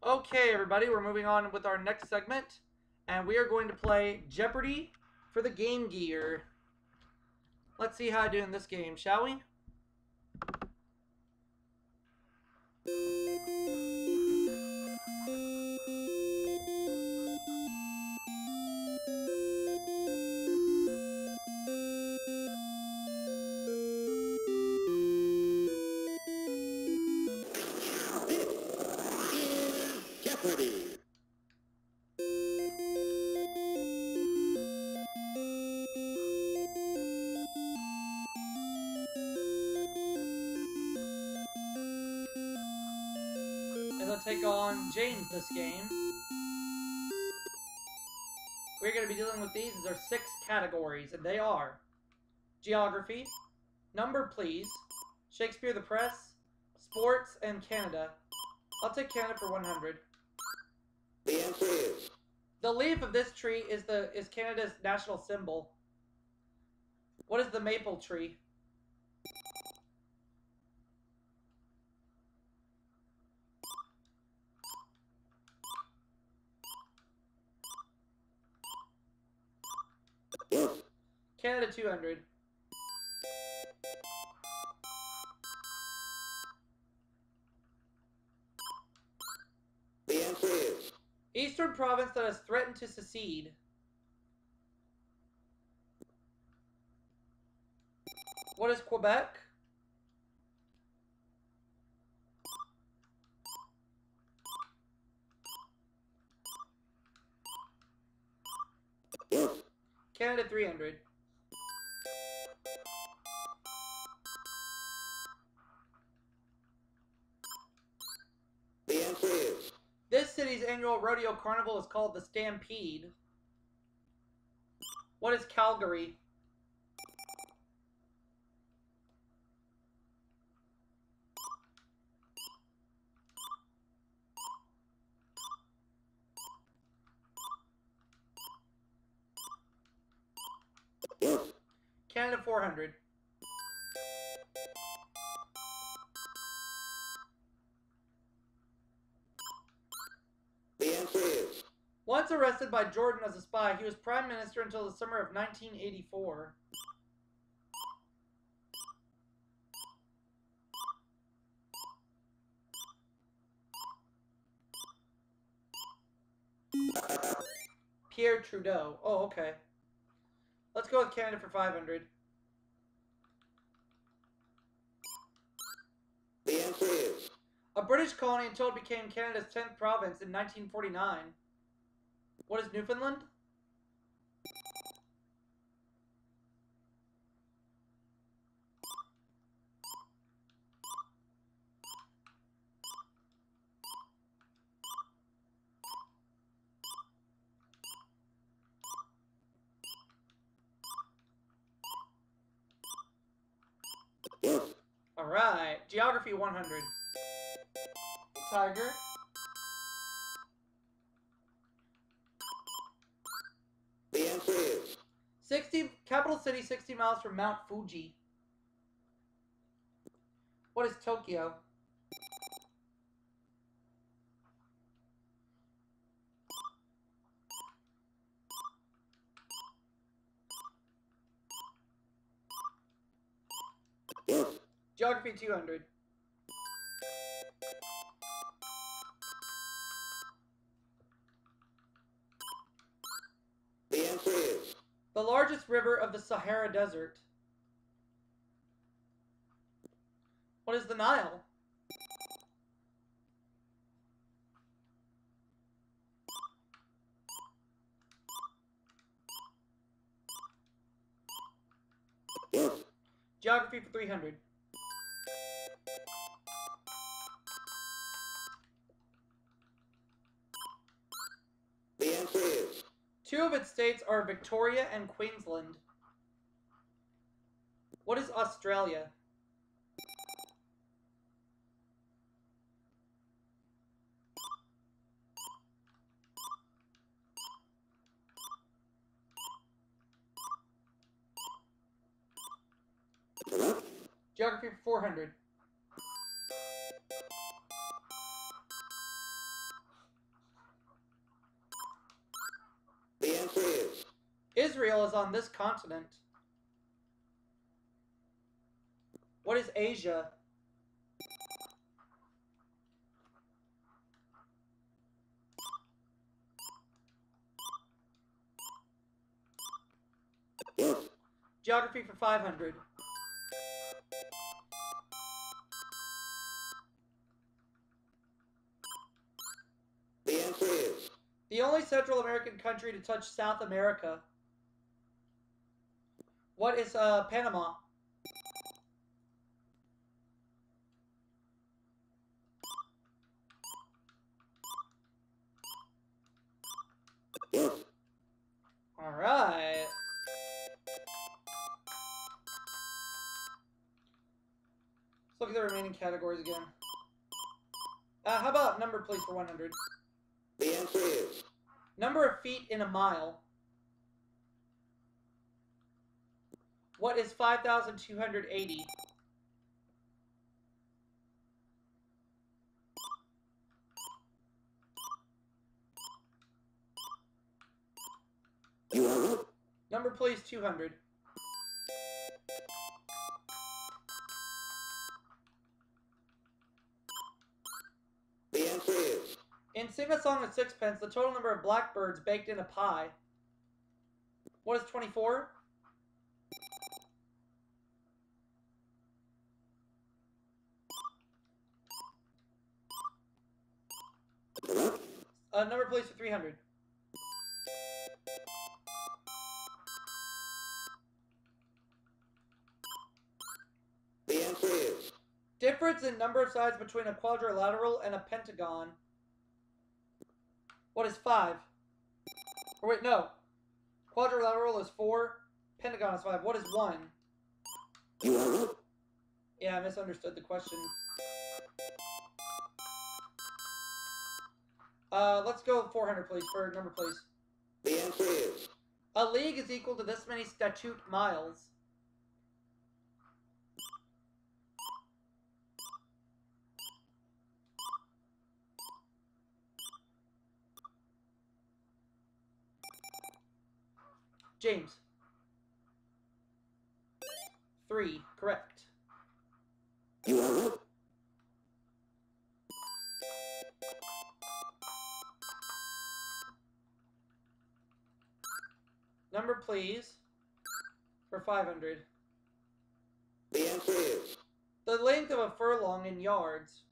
Okay, everybody, we're moving on with our next segment, and we are going to play Jeopardy for the Game Gear. Let's see how I do in this game, shall we? Jeopardy! As I take on James this game. We're going to be dealing with these. These are 6 categories, and they are Geography, Number Please, Shakespeare the Press, Sports, and Canada. I'll take Canada for 100. The answer is... The leaf of this tree is Canada's national symbol. What is the maple tree? Yes. Canada 200. The answer is... Eastern province that has threatened to secede. What is Quebec? Yes. Canada 300. The answer is... This city's annual rodeo carnival is called the Stampede. What is Calgary? Yes. Canada 400. The answer is... Once arrested by Jordan as a spy, he was prime minister until the summer of 1984. Pierre Trudeau. Oh, okay. Let's go with Canada for 500. The answer is... A British colony until it became Canada's 10th province in 1949. What is Newfoundland? Yes. Alright. Geography 100. Tiger. The answer is... 60 capital city 60 miles from Mount Fuji. What is Tokyo? Yes. Geography 200. The answer is... The largest river of the Sahara Desert. What is the Nile? Yes. Geography for 300. The answer is... 2 of its states are Victoria and Queensland. What is Australia? Correct. Geography for 400. The answer is Israel is on this continent. What is Asia? yes. Geography for 500. The answer is The only Central American country to touch South America. What is Panama? yes. All right. Let's look at the remaining categories again. How about number, please, for 100? The answer is Number of feet in a mile. What is 5,280? you are right. Number, please, 200. The answer is In Sing a Song of Sixpence, the total number of blackbirds baked in a pie. What is 24? correct. Number, please, for 300. The answer is Difference in number of sides between a quadrilateral and a pentagon. What is 5? Or wait, no. Quadrilateral is 4. Pentagon is 5. What is 1? you are right. Yeah, I misunderstood the question. Let's go 400, please, for number, please. The answer is A league is equal to this many statute miles. James. 3, correct. you are right. Number, please, for 500. The answer is The length of a furlong in yards.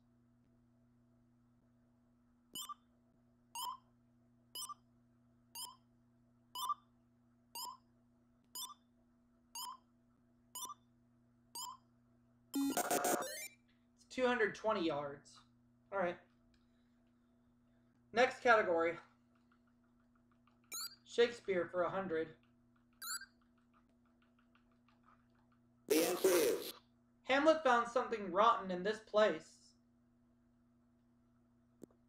It's 220 yards. All right. Next category. Shakespeare for 100. the answer is Hamlet found something rotten in this place.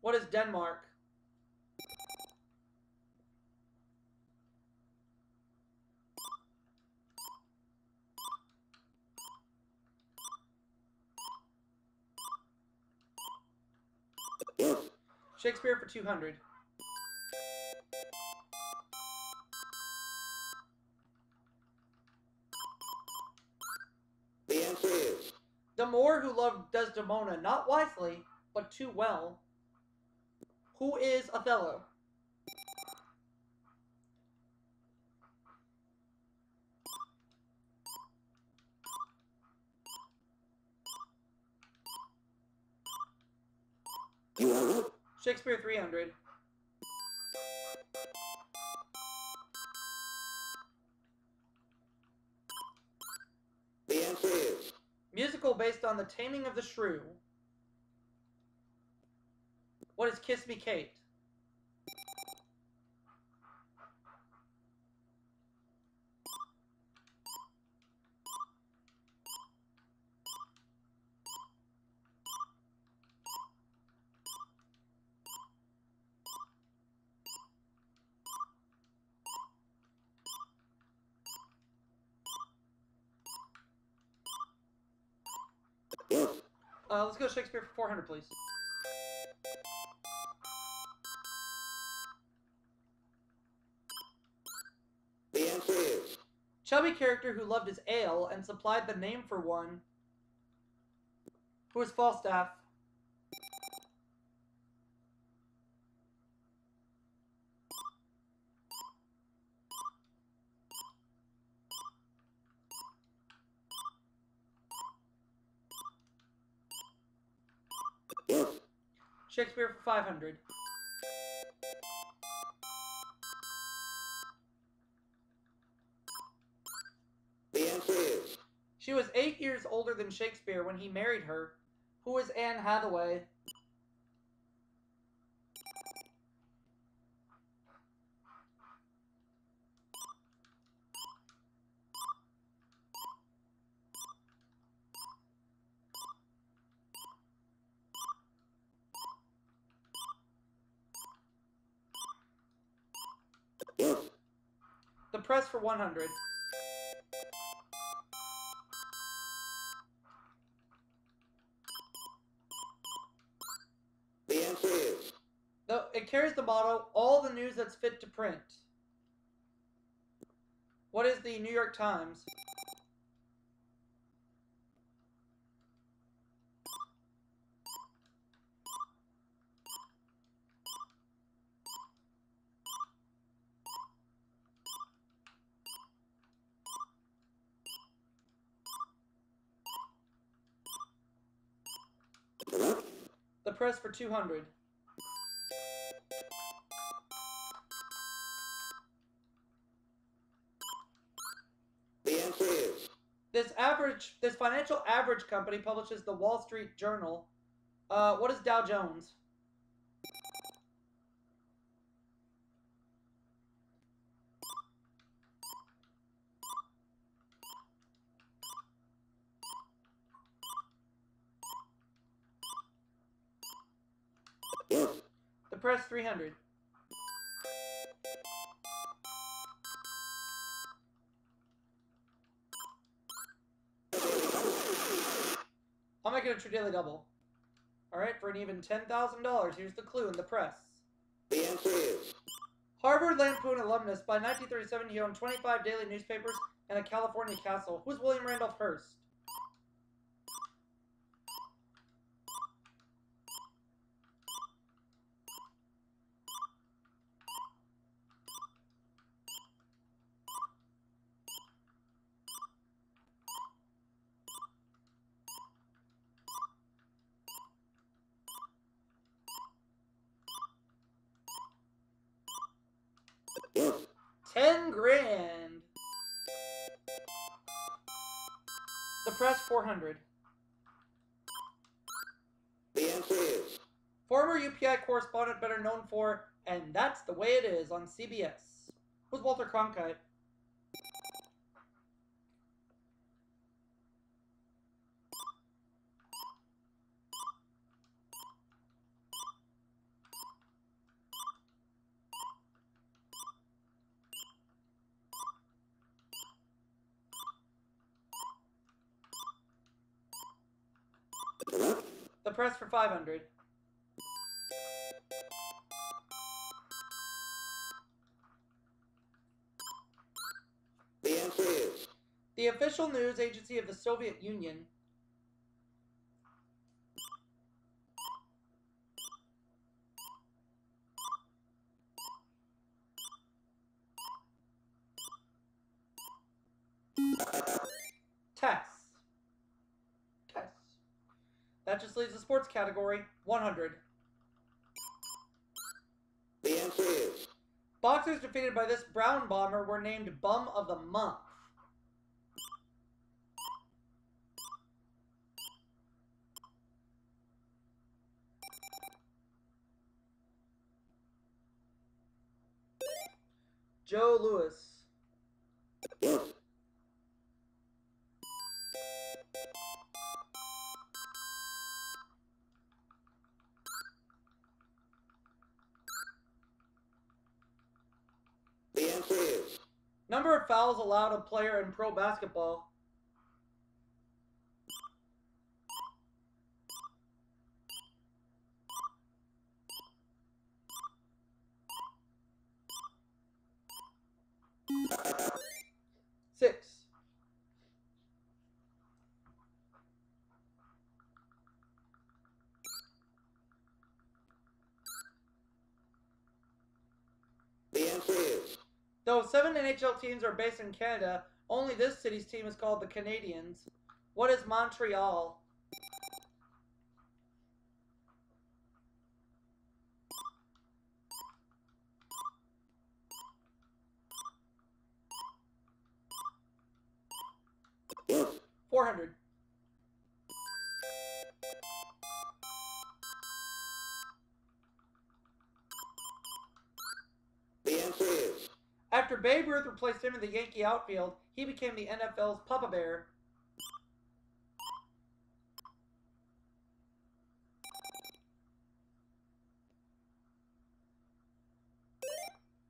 What is Denmark? yes. Shakespeare for 200. The answer is The Moor who loved Desdemona not wisely, but too well. Who is Othello? you are right. Shakespeare 300. The answer is Musical based on The Taming of the Shrew. What is Kiss Me Kate? yes. Let's go Shakespeare for 400, please. Chubby character who loved his ale and supplied the name for one. Who was Falstaff? Yes. Shakespeare for 500. The answer is She was 8 years older than Shakespeare when he married her. Who was Anne Hathaway? yes. The press for 100. The answer is It carries the motto, all the news that's fit to print. What is the New York Times? correct. The press for 200. The answer is This financial average company publishes the Wall Street Journal. What is Dow Jones? yes. The press 300. I'll make it a Daily Double. Alright, for an even $10,000, here's the clue in the press. The answer is Harvard Lampoon alumnus. By 1937, he owned 25 daily newspapers and a California castle. Who's William Randolph Hearst? yes. 10 grand. The press 400. The answer is Former UPI correspondent better known for And That's the Way It Is on CBS. Who's Walter Cronkite? correct. The press for 500. The answer is The official news agency of the Soviet Union. TESS. TESS. That just leaves the sports category. 100. the answer is Boxers defeated by this brown bomber were named Bum of the Month. Joe Louis. yes. The answer is Number of fouls allowed a player in pro basketball. Six. Though 7 NHL teams are based in Canada, only this city's team is called the Canadiens. What is Montreal? Yes. 400. The answer is After Babe Ruth replaced him in the Yankee outfield, he became the NFL's Papa Bear.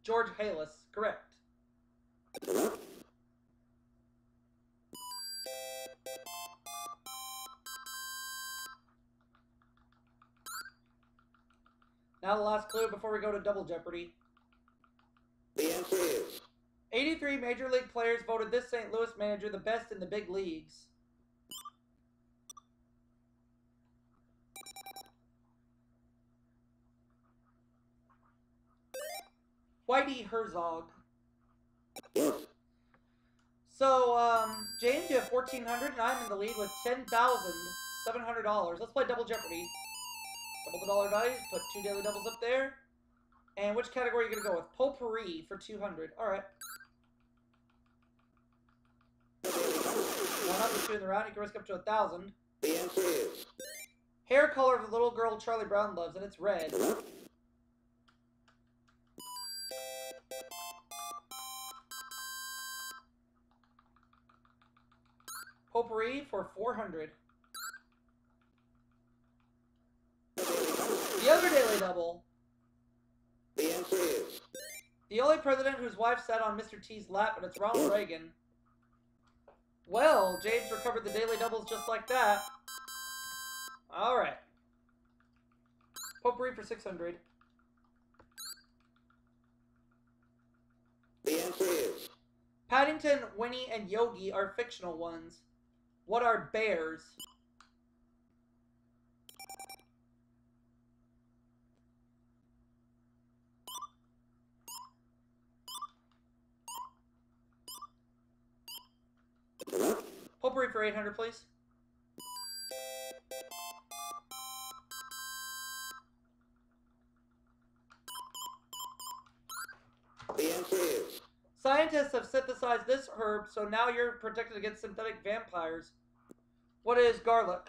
George Halas, correct. correct. Now the last clue before we go to Double Jeopardy. The answer is 83 Major League players voted this St. Louis manager the best in the big leagues. Whitey Herzog. yes. So, James, you have 1,400, and I'm in the lead with $10,700. Let's play Double Jeopardy. Double the dollar values, put 2 daily doubles up there. And which category are you going to go with? Potpourri for 200. All right. One up and 2 in the round. You can risk up to 1,000. The answer is Hair color of the little girl Charlie Brown loves, and it's red. correct. Potpourri for 400. The other daily double. The answer is The only president whose wife sat on Mr. T's lap, and it's Ronald Reagan. Well, James recovered the daily doubles just like that. All right. Potpourri for 600. the answer is Paddington, Winnie, and Yogi are fictional ones. What are bears? correct. Potpourri for 800, please. The answer is Scientists have synthesized this herb, so now you're protected against synthetic vampires. What is garlic?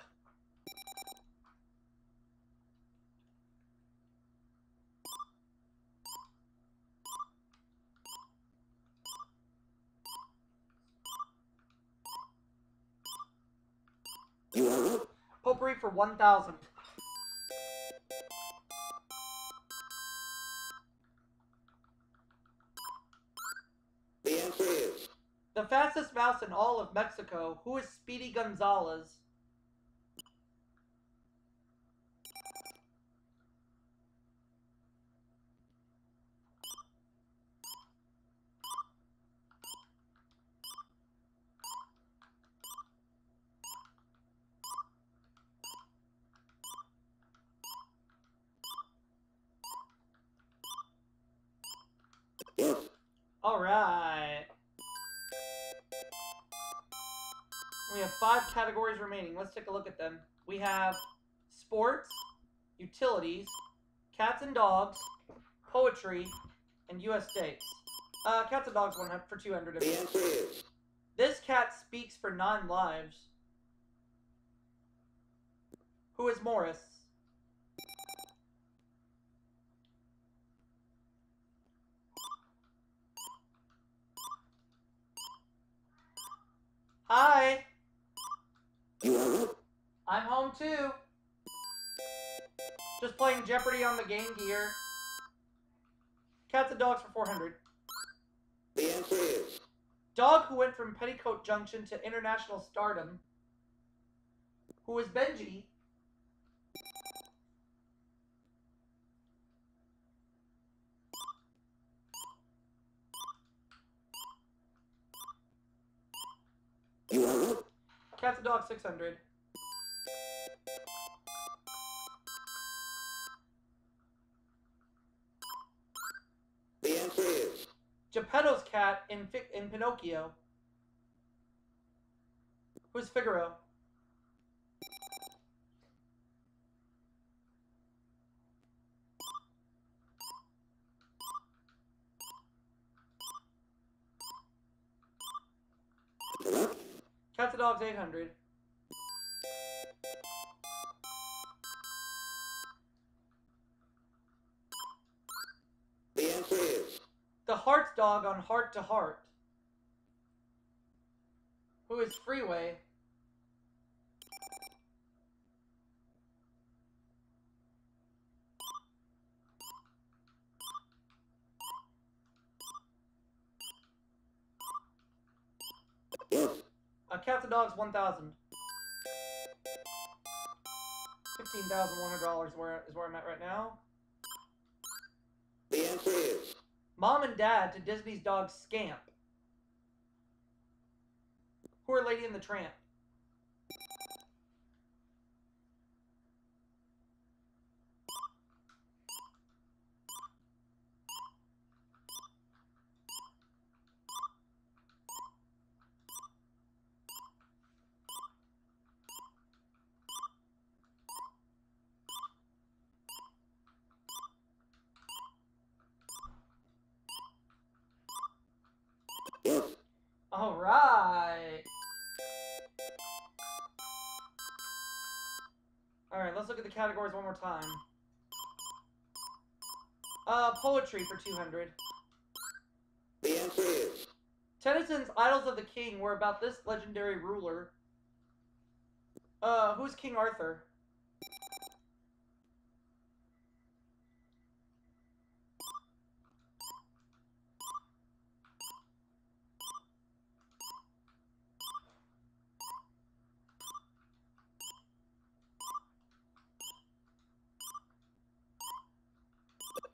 you are right. Potpourri for 1,000. The answer is The fastest mouse in all of Mexico. Who is Speedy Gonzalez? yes. All right. We have 5 categories remaining. Let's take a look at them. We have sports, utilities, cats and dogs, poetry, and U.S. states. Cats and dogs one for 200. The answer is This cat speaks for 9 lives. Who is Morris? Hi. you are right. I'm home too. Just playing Jeopardy on the Game Gear. Cats and dogs for 400. The answer is Dog who went from Petticoat Junction to international stardom. Who is Benji? you are right. Cats and dogs 600. Geppetto's cat in Pinocchio. Who's Figaro? Cats and Dogs 800. The answer is The Heart's Dog on Heart to Heart. Who is Freeway? yes. Cats and Dogs 1000. $15,100 is where I'm at right now. The answer is Mom and Dad to Disney's dog Scamp. Who are Lady and the Tramp? yes. All right. All right, let's look at the categories one more time. Poetry for 200. The answer is Tennyson's Idols of the King were about this legendary ruler. Who's King Arthur?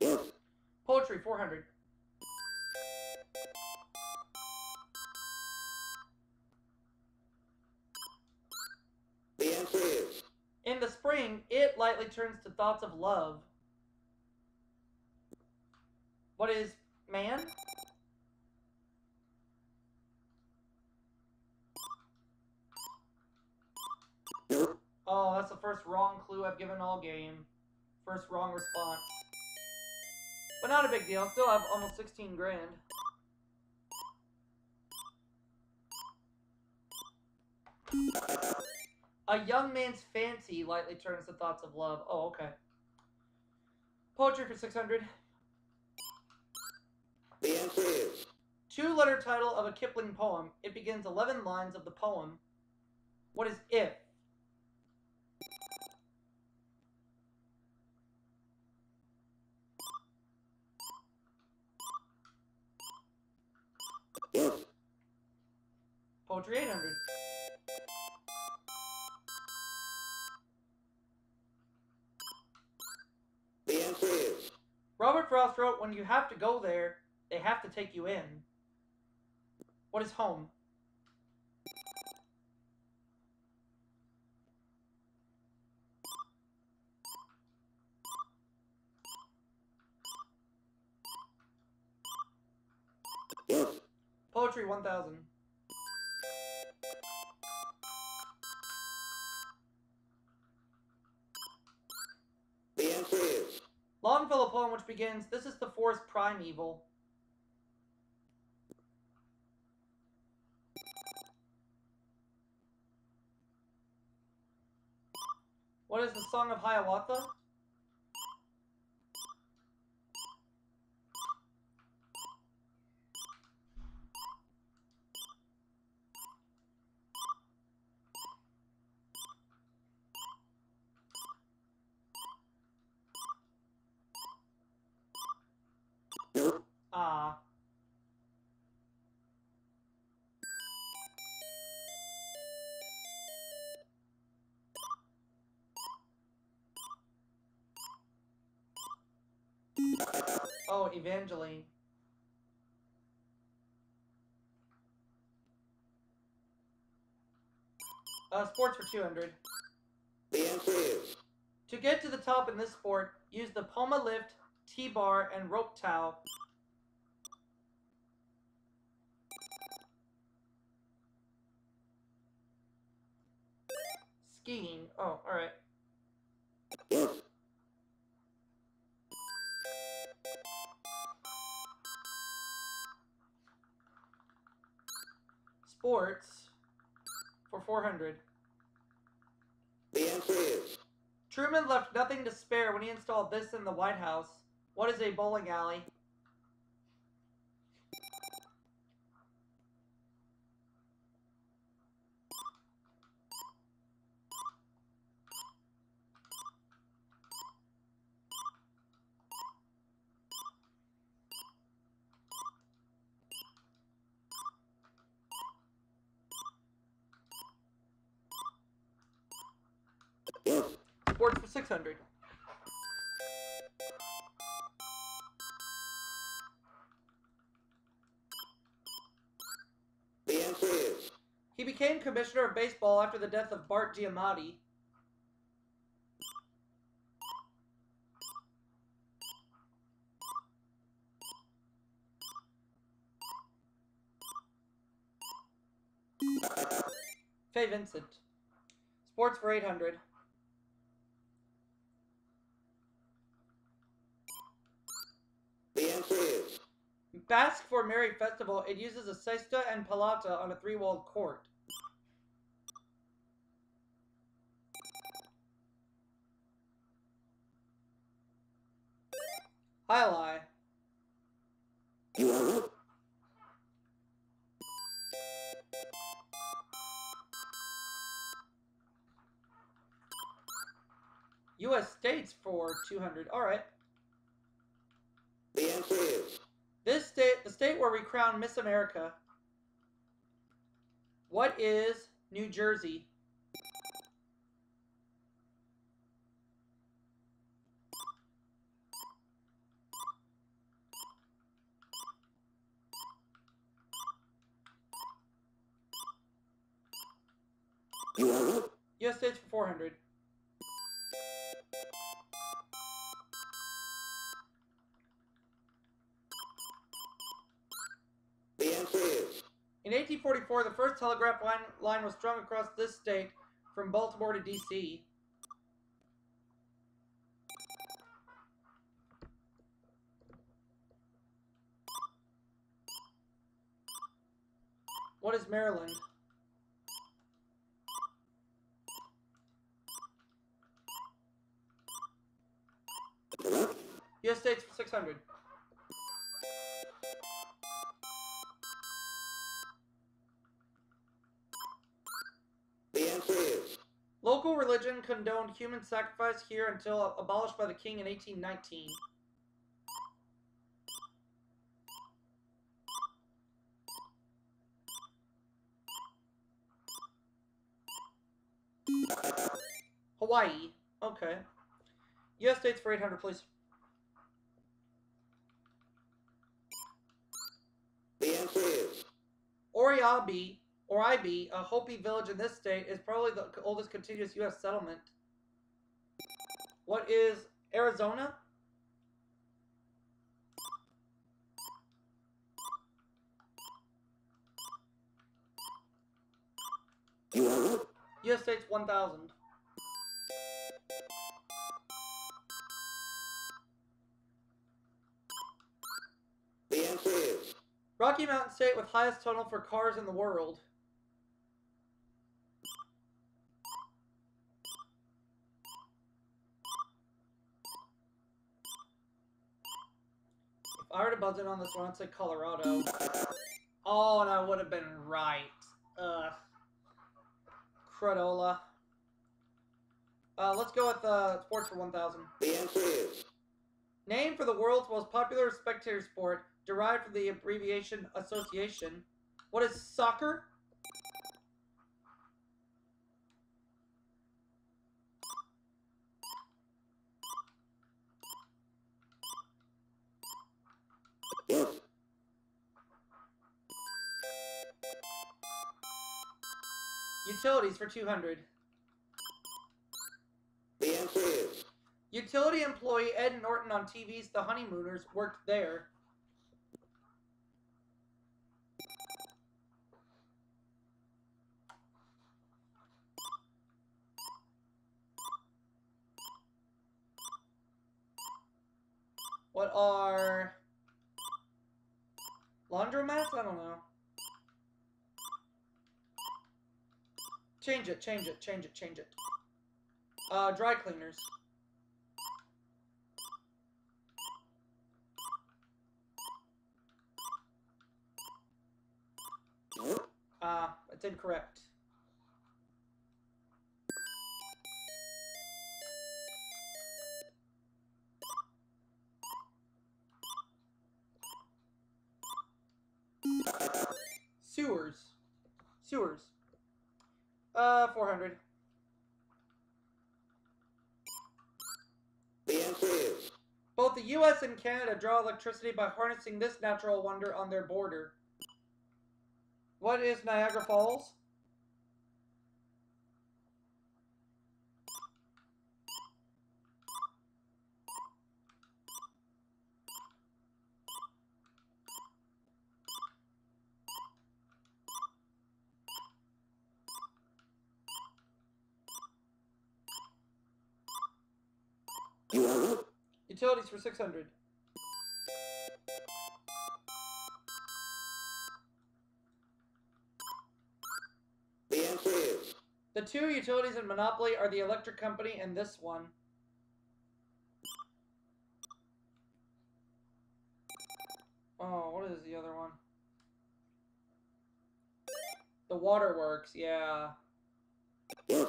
yes. Poetry 400. The answer is In the spring, it lightly turns to thoughts of love. What is man? no. Oh, that's the first wrong clue I've given all game. First wrong response. But not a big deal. Still have almost 16 grand. A young man's fancy lightly turns to thoughts of love. Oh, okay. Poetry for 600. The answer is Two-letter title of a Kipling poem. It begins 11 lines of the poem. What is if? yes. Poetry 800. The answer is Robert Frost wrote, when you have to go there, they have to take you in. What is home? yes. Poetry 1000. The answer is Longfellow poem which begins, this is the forest primeval. What is the Song of Hiawatha? no. Ah. Oh, Evangeline. Sports for 200. The answer is To get to the top in this sport, use the Poma lift, T-bar, and rope towel. skiing. Oh, alright. Yes. Sports for 400. The answer is Truman left nothing to spare when he installed this in the White House. What is a bowling alley? yes. Sports for 600. The answer is He became commissioner of baseball after the death of Bart Giamatti. Faye Vincent. Sports for 800. the answer is Basque for Merry Festival, it uses a cesta and palata on a three-walled court. Highlight. you are right. U.S. states for 200. All right. The answer is This state, the state where we crown Miss America. What is New Jersey? you are right. U.S. states for 400. The answer is In 1844, the first telegraph line was strung across this state from Baltimore to D.C. What is Maryland? correct. U.S. states for 600. The answer is Local religion condoned human sacrifice here until abolished by the king in 1819. Hawaii. Okay. U.S. states for 800, please. the answer is Oriabi, a Hopi village in this state, is probably the oldest continuous U.S. settlement. What is Arizona? you are right. U.S. states 1,000. The answer is Rocky Mountain State with highest tunnel for cars in the world. If I were to buzz in on this one, I'd say Colorado. Oh, and I would have been right. Ugh. Cradola. Let's go with sports for 1,000. the answer is Name for the world's most popular spectator sport, derived from the abbreviation association. What is soccer? yes. Utilities for 200. The answer is Utility employee Ed Norton on TV's The Honeymooners worked there. What are laundromats? I don't know. Change it. Dry cleaners. It's incorrect. Sewers. 400. The answer is Both the U.S. and Canada draw electricity by harnessing this natural wonder on their border. What is Niagara Falls? you are right. Utilities for 600. The answer is The two utilities in Monopoly are the electric company and this one. Oh, what is the other one? The waterworks, yeah. yes.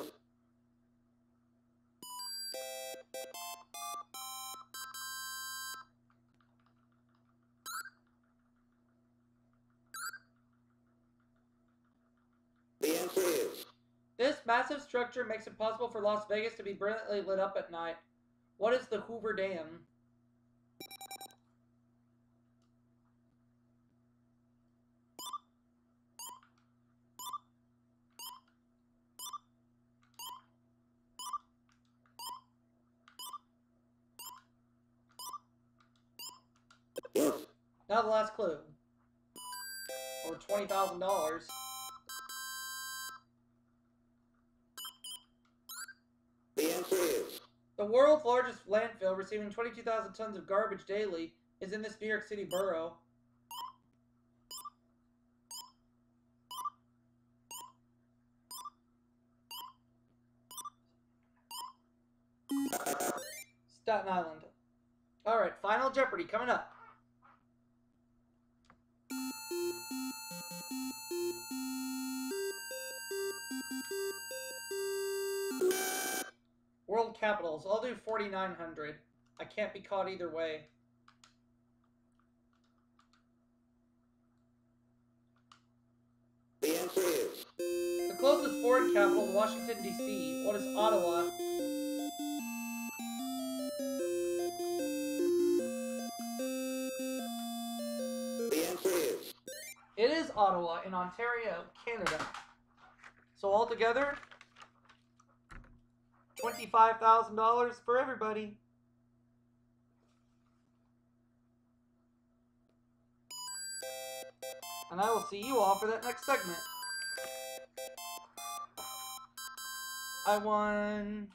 The answer is This massive structure makes it possible for Las Vegas to be brilliantly lit up at night. What is the Hoover Dam? yes. Now the last clue. Or $20,000. The answer is The world's largest landfill, receiving 22,000 tons of garbage daily, is in this New York City borough. Staten Island. Alright, Final Jeopardy coming up. World capitals. I'll do 4,900. I can't be caught either way. the answer is The closest foreign capital is Washington, D.C. What is Ottawa? the answer is It is Ottawa in Ontario, Canada. So altogether, $25,000 for everybody. And I will see you all for that next segment. I won